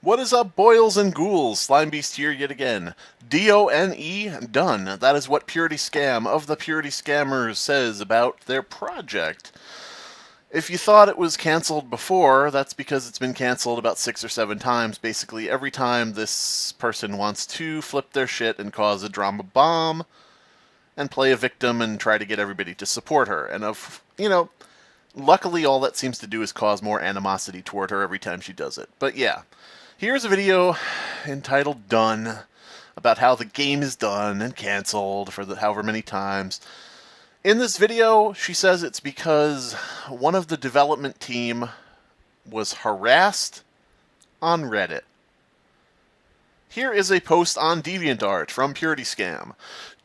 What is up, boils and ghouls? Slime Beast here yet again. D-O-N-E, done. That is what Purity Scam of the Purity Scammers says about their project. If you thought it was cancelled before, that's because it's been cancelled about 6 or 7 times. Basically, every time this person wants to flip their shit and cause a drama bomb and play a victim and try to get everybody to support her. And luckily all that seems to do is cause more animosity toward her every time she does it. But yeah. Here's a video entitled Done, about how the game is done and cancelled for however many times. In this video, she says it's because one of the development team was harassed on Reddit. Here is a post on DeviantArt from Purity Scam.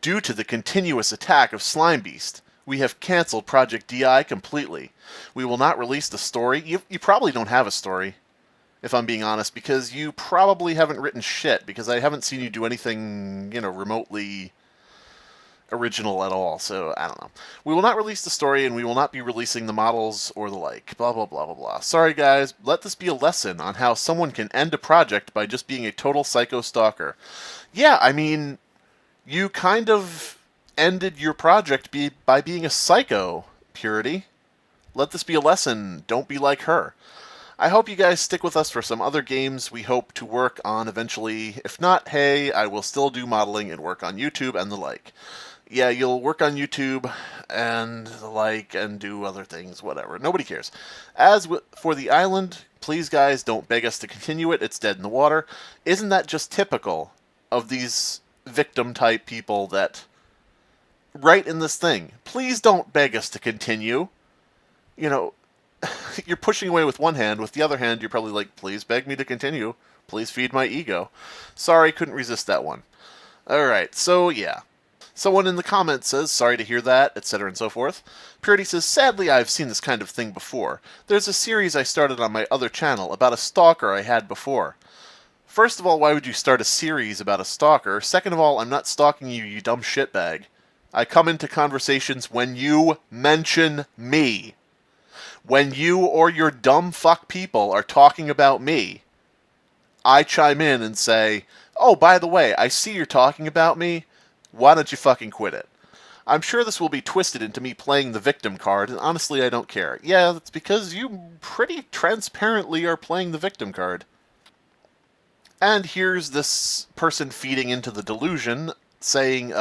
Due to the continuous attack of Slime Beast, we have cancelled Project DI completely. We will not release the story. You probably don't have a story, if I'm being honest, because you probably haven't written shit, because I haven't seen you do anything, remotely original at all, so I don't know. We will not release the story, and we will not be releasing the models or the like, blah, blah, blah, blah, blah. Sorry, guys, let this be a lesson on how someone can end a project by just being a total psycho stalker. Yeah, I mean, you kind of ended your project by being a psycho, Purity. Let this be a lesson. Don't be like her. I hope you guys stick with us for some other games we hope to work on eventually. If not, hey, I will still do modeling and work on YouTube and the like. Yeah, you'll work on YouTube and the like and do other things, whatever. Nobody cares. As for the island, please guys, don't beg us to continue it. It's dead in the water. Isn't that just typical of these victim-type people that write in this thing? Please don't beg us to continue. You're pushing away with one hand. With the other hand, you're probably like, please beg me to continue. Please feed my ego. Sorry, couldn't resist that one. Alright, so yeah. Someone in the comments says, sorry to hear that, etc. and so forth. Purity says, sadly I've seen this kind of thing before. There's a series I started on my other channel about a stalker I had before. First of all, why would you start a series about a stalker? Second of all, I'm not stalking you, you dumb shitbag. I come into conversations when you mention me. When you or your dumb fuck people are talking about me, I chime in and say, oh, by the way, I see you're talking about me. Why don't you fucking quit it? I'm sure this will be twisted into me playing the victim card, and honestly, I don't care. Yeah, that's because you pretty transparently are playing the victim card. And here's this person feeding into the delusion, saying,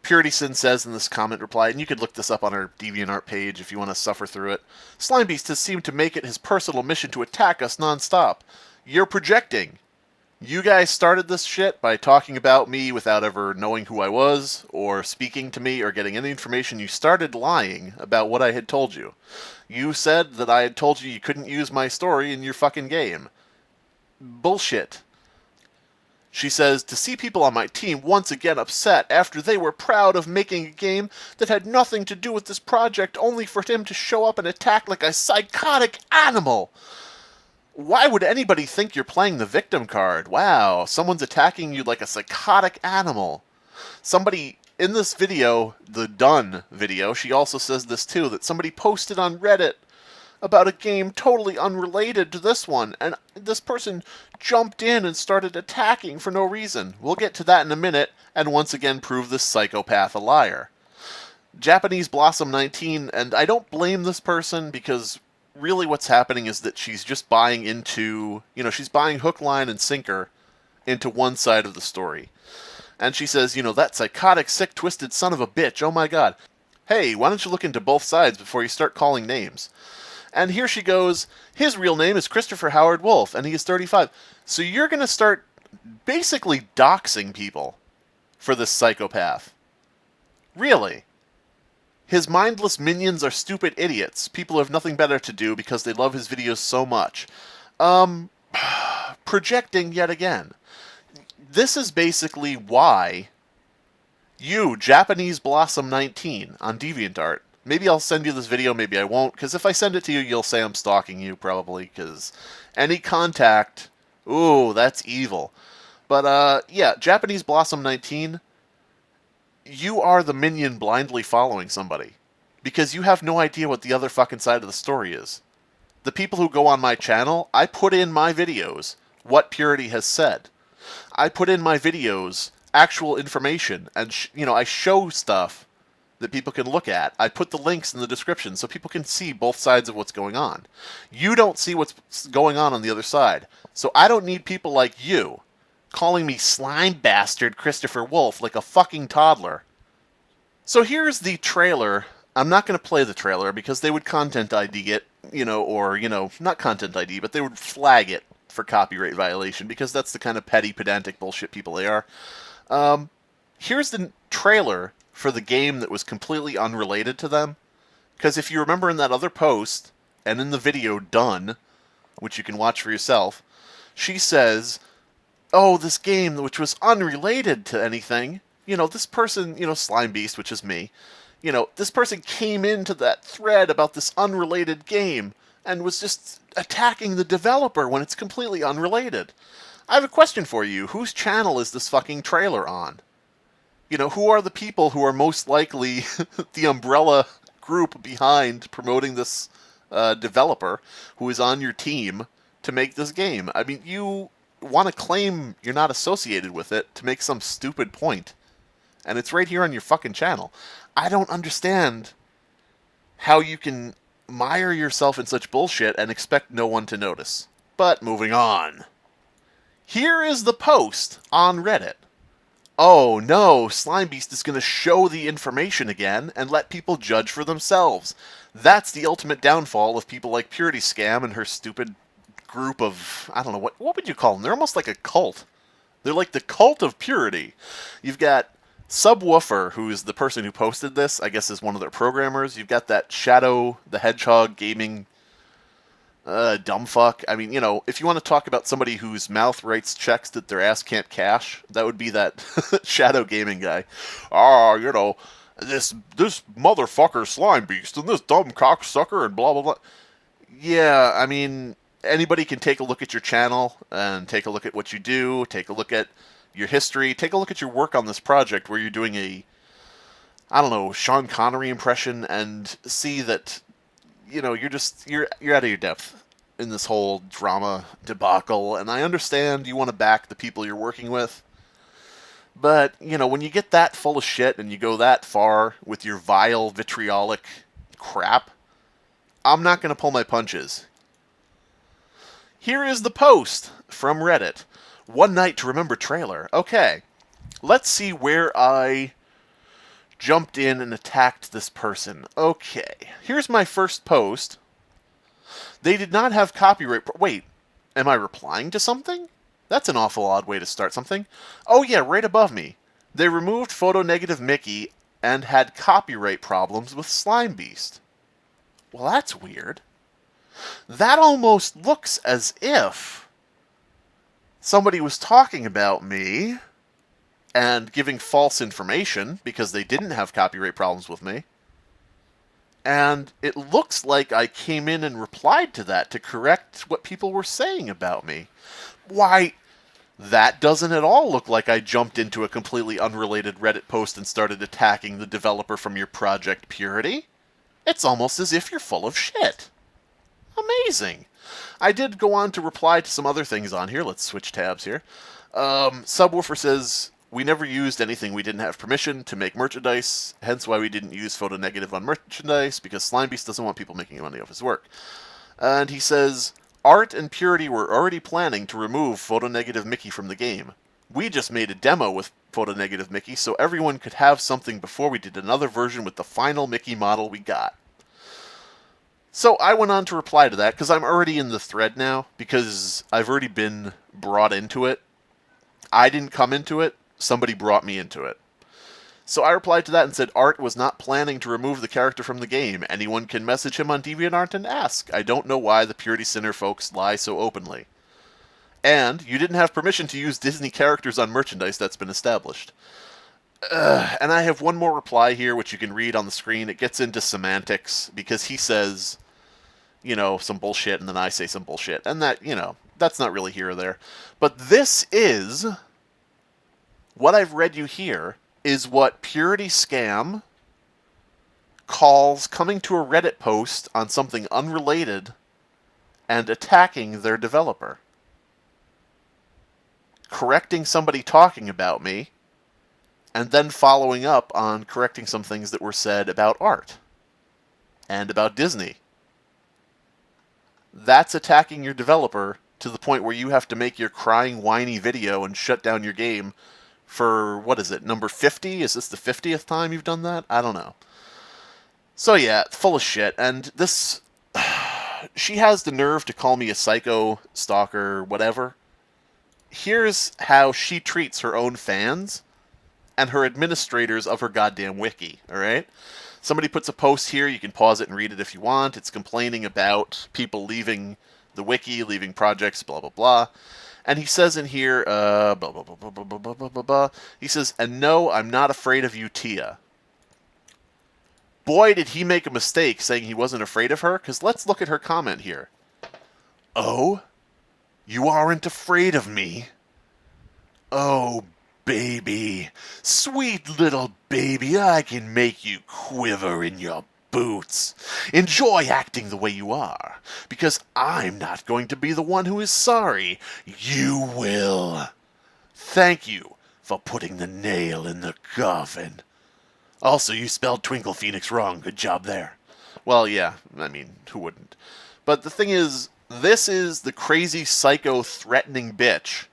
PuritySin says in this comment reply, and you could look this up on our DeviantArt page if you want to suffer through it, Slime Beast has seemed to make it his personal mission to attack us non-stop. You're projecting. You guys started this shit by talking about me without ever knowing who I was, or speaking to me, or getting any information. You started lying about what I had told you. You said that I had told you couldn't use my story in your fucking game. Bullshit. She says, to see people on my team once again upset after they were proud of making a game that had nothing to do with this project only for him to show up and attack like a psychotic animal. Why would anybody think you're playing the victim card? Wow, someone's attacking you like a psychotic animal. Somebody in this video, the Done video, she also says this too, that somebody posted on Reddit about a game totally unrelated to this one, and this person jumped in and started attacking for no reason. We'll get to that in a minute, and once again prove this psychopath a liar. Japanese Blossom 19, and I don't blame this person, because really what's happening is that she's just buying into, she's buying hook, line, and sinker into one side of the story. And she says, that psychotic, sick, twisted son of a bitch, oh my god. Hey, why don't you look into both sides before you start calling names? And here she goes, his real name is Christopher Howard Wolf, and he is 35. So you're going to start basically doxing people for this psychopath. Really? His mindless minions are stupid idiots. People have nothing better to do because they love his videos so much. Projecting yet again. This is basically why you, Japanese Blossom 19, on DeviantArt, maybe I'll send you this video, maybe I won't, because if I send it to you, you'll say I'm stalking you, probably, because any contact, ooh, that's evil. But, yeah, Japanese Blossom 19, you are the minion blindly following somebody, because you have no idea what the other fucking side of the story is. The people who go on my channel, I put in my videos what Purity has said. I put in my videos actual information, and I show stuff that people can look at. I put the links in the description so people can see both sides of what's going on. You don't see what's going on the other side. So I don't need people like you calling me slime bastard Christopher Wolf like a fucking toddler. So here's the trailer. I'm not going to play the trailer because they would content ID it, not content ID, but they would flag it for copyright violation because that's the kind of petty, pedantic bullshit people they are. Here's the trailer for the game that was completely unrelated to them. Because if you remember in that other post, and in the video done, which you can watch for yourself, she says, oh, this game which was unrelated to anything, this person, Slime Beast, which is me, this person came into that thread about this unrelated game and was just attacking the developer when it's completely unrelated. I have a question for you. Whose channel is this fucking trailer on? Who are the people who are most likely the umbrella group behind promoting this developer who is on your team to make this game? I mean, you want to claim you're not associated with it to make some stupid point. And it's right here on your fucking channel. I don't understand how you can mire yourself in such bullshit and expect no one to notice. But moving on. Here is the post on Reddit. Oh no, Slimebeast is going to show the information again and let people judge for themselves. That's the ultimate downfall of people like Purity Scam and her stupid group of, I don't know, what would you call them? They're almost like a cult. They're like the cult of Purity. You've got Subwoofer, who's the person who posted this, I guess is one of their programmers. You've got that Shadow the Hedgehog gaming dumb fuck. I mean, if you want to talk about somebody whose mouth writes checks that their ass can't cash, that would be that Shadow Gaming guy. This motherfucker Slime Beast and this dumb cocksucker and blah, blah, blah. Yeah, I mean, anybody can take a look at your channel and take a look at what you do, take a look at your history, take a look at your work on this project where you're doing a, Sean Connery impression and see that you're out of your depth in this whole drama debacle, and I understand you want to back the people you're working with, but, when you get that full of shit and you go that far with your vile, vitriolic crap, I'm not going to pull my punches. Here is the post from Reddit. One Night to Remember trailer. Okay, let's see where I jumped in and attacked this person. Okay, here's my first post. They did not have copyright... Wait, am I replying to something? That's an awful odd way to start something. Oh yeah, right above me. They removed Photo Negative Mickey and had copyright problems with Slime Beast. Well, that's weird. That almost looks as if somebody was talking about me and giving false information because they didn't have copyright problems with me. And it looks like I came in and replied to that to correct what people were saying about me. Why, that doesn't at all look like I jumped into a completely unrelated Reddit post and started attacking the developer from your project, Purity. It's almost as if you're full of shit. Amazing. I did go on to reply to some other things on here. Let's switch tabs here. Subwoofer says, we never used anything we didn't have permission to make merchandise, hence why we didn't use Photo Negative on merchandise, because Slimebeast doesn't want people making money off his work. And he says, Art and Purity were already planning to remove Photo Negative Mickey from the game. We just made a demo with Photo Negative Mickey so everyone could have something before we did another version with the final Mickey model we got. So I went on to reply to that, because I'm already in the thread now, because I've already been brought into it. I didn't come into it, somebody brought me into it. So I replied to that and said, Art was not planning to remove the character from the game. Anyone can message him on DeviantArt and ask. I don't know why the Purity Sinner folks lie so openly. And you didn't have permission to use Disney characters on merchandise that's been established. And I have one more reply here, which you can read on the screen. It gets into semantics, because he says, some bullshit, and then I say some bullshit. And that, that's not really here or there. But this is, what I've read you here, is what Purity Scam calls coming to a Reddit post on something unrelated and attacking their developer. correcting somebody talking about me, and then following up on correcting some things that were said about art and about Disney. That's attacking your developer to the point where you have to make your crying, whiny video and shut down your game for, what is it, number 50? Is this the 50th time you've done that? I don't know. So yeah, full of shit. And this... she has the nerve to call me a psycho, stalker, whatever. Here's how she treats her own fans and her administrators of her goddamn wiki, alright? Somebody puts a post here, you can pause it and read it if you want. It's complaining about people leaving the wiki, leaving projects, blah, blah, blah. And he says in here, blah, blah, blah, blah, blah, blah, blah, blah, blah. He says, and no, I'm not afraid of you, Tia. Boy, did he make a mistake saying he wasn't afraid of her, because let's look at her comment here. Oh? You aren't afraid of me? Oh, baby, sweet little baby, I can make you quiver in your boots. Enjoy acting the way you are, because I'm not going to be the one who is sorry. You will. Thank you for putting the nail in the coffin. Also, you spelled Twinkle Phoenix wrong. Good job there. Well, yeah, I mean, who wouldn't? But the thing is, this is the crazy, psycho, threatening bitch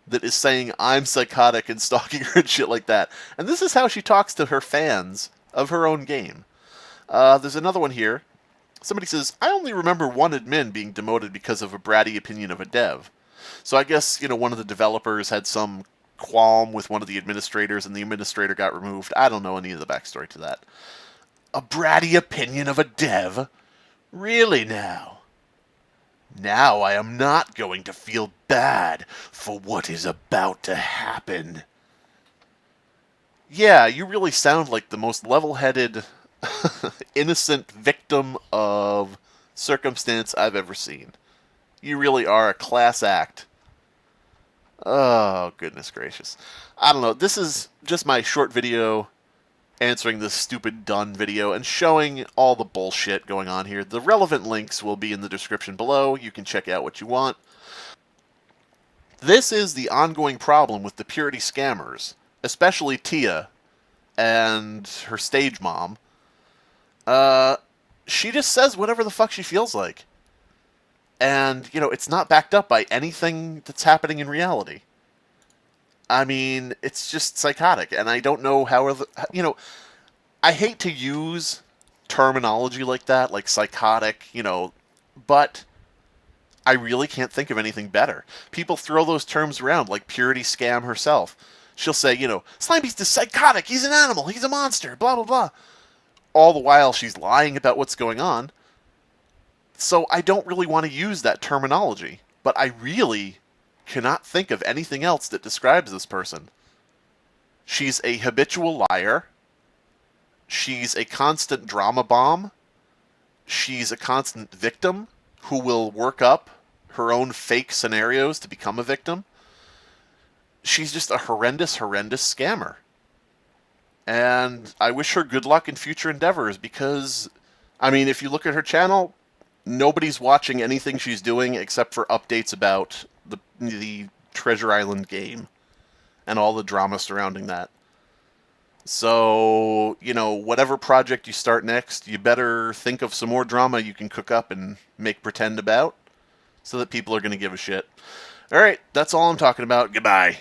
that is saying I'm psychotic and stalking her and shit like that. And this is how she talks to her fans of her own game. There's another one here. Somebody says, I only remember one admin being demoted because of a bratty opinion of a dev. So I guess, one of the developers had some qualm with one of the administrators and the administrator got removed. I don't know any of the backstory to that. A bratty opinion of a dev? Really now? Now I am not going to feel bad for what is about to happen. Yeah, you really sound like the most level-headed, innocent victim of circumstance I've ever seen. You really are a class act. Oh, goodness gracious. I don't know. This is just my short video answering this stupid done video and showing all the bullshit going on here. The relevant links will be in the description below. You can check out what you want. This is the ongoing problem with the purity scammers, especially Tia and her stage mom. She just says whatever the fuck she feels like. And, it's not backed up by anything that's happening in reality. I mean, it's just psychotic, and I don't know how, I hate to use terminology like that, like psychotic, but I really can't think of anything better. People throw those terms around, like Purity Scam herself. She'll say, Slimebeast is psychotic, he's an animal, he's a monster, blah, blah, blah. All the while she's lying about what's going on. So I don't really want to use that terminology, but I really cannot think of anything else that describes this person. She's a habitual liar. She's a constant drama bomb. She's a constant victim who will work up her own fake scenarios to become a victim. She's just a horrendous, horrendous scammer. And I wish her good luck in future endeavors because, if you look at her channel, nobody's watching anything she's doing except for updates about the Treasure Island game and all the drama surrounding that. So, whatever project you start next, you better think of some more drama you can cook up and make pretend about so that people are going to give a shit. Alright, that's all I'm talking about. Goodbye.